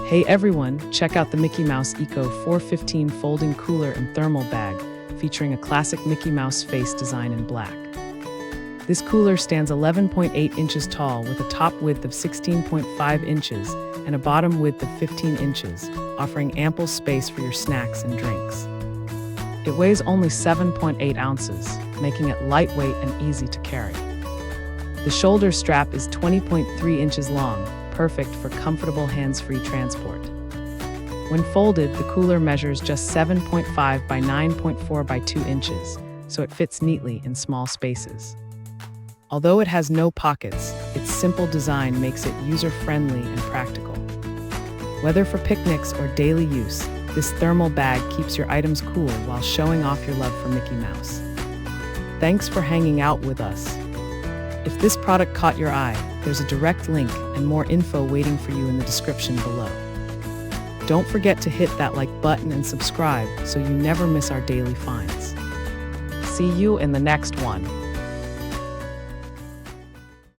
Hey everyone, check out the Mickey Mouse Eco 415 folding cooler and thermal bag, featuring a classic Mickey Mouse face design in black. This cooler stands 11.8 inches tall with a top width of 16.5 inches and a bottom width of 15 inches, offering ample space for your snacks and drinks. It weighs only 7.8 ounces, making it lightweight and easy to carry. The shoulder strap is 20.3 inches long, perfect for comfortable hands-free transport. When folded, the cooler measures just 7.5 by 9.4 by 2 inches, so it fits neatly in small spaces. Although it has no pockets, its simple design makes it user-friendly and practical. Whether for picnics or daily use, this thermal bag keeps your items cool while showing off your love for Mickey Mouse. Thanks for hanging out with us. If this product caught your eye, there's a direct link and more info waiting for you in the description below. Don't forget to hit that like button and subscribe so you never miss our daily finds. See you in the next one.